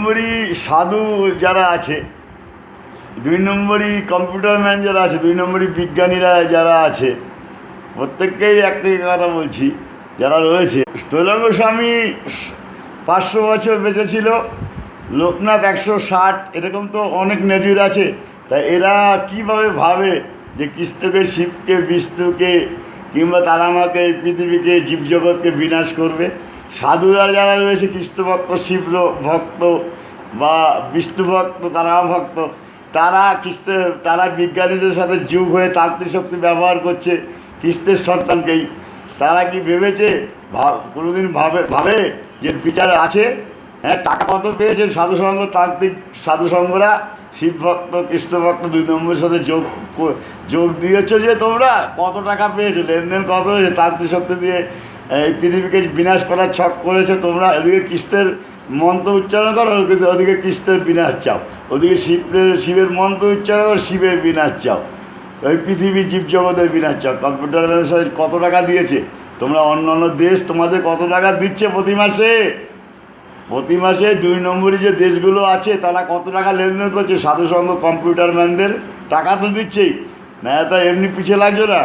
নম্বরই সাধু যারা আছে, 2 নম্বরই কম্পিউটার ম্যান যারা আছে, 2 নম্বরই বিজ্ঞানীরা যারা আছে, প্রত্যেককেই একটাই কথা বলছি, যারা রয়েছে। তৈলাঙ্গ স্বামী 500 বছর বেঁচে ছিল, লোকনাথ 160, এরকম তো অনেক নজির আছে। তাই এরা কীভাবে ভাবে যে কৃষ্ণকে, শিবকে, বিষ্ণুকে কিংবা তারামাকে, এই পৃথিবীকে, জীবজগৎকে বিনাশ করবে? সাধুরা যারা রয়েছে, কৃষ্ণ ভক্ত, শিব ভক্ত বা বিষ্ণু ভক্ত, তারা ভক্ত, তারা বিজ্ঞানীদের সাথে যুগ হয়ে তান্ত্রিক শক্তি ব্যবহার করছে কৃষ্ণের সন্তানকেই। তারা কি ভেবেছে, কোনোদিন ভাবে যে বিচার আছে? হ্যাঁ, টাকা কত পেয়েছেন সাধুসঙ্গ, তান্ত্রিক সাধুসঙ্গরা? শিবভক্ত, কৃষ্ণভক্ত 2 নম্বরের সাথে যোগ দিয়েছো যে তোমরা কত টাকা পেয়েছো, লেনদেন কত হয়েছে? তান্ত্রিক শক্তি দিয়ে এই পৃথিবীকে বিনাশ করার ছক করেছো তোমরা। এদিকে কৃষ্ণের মন্ত্র উচ্চারণ করো, ওদিকে কৃষ্ণের বিনাশ চাও। ওদিকে শিবের মন্ত্র উচ্চারণ করো, শিবের বিনাশ চাও। ওই পৃথিবী জীবজগতের বিনাশ চাও। কম্পিউটার ব্যবসায় কত টাকা দিয়েছে তোমরা? অন্য দেশ তোমাদের কত টাকা দিচ্ছে প্রতি মাসে? 2 নম্বরই যে দেশগুলো আছে তারা কত টাকা লেনদেন করছে সাধুসঙ্গ কম্পিউটার ম্যানদের? টাকা তো দিচ্ছেই না, তা এমনি পিছিয়ে লাগছো না।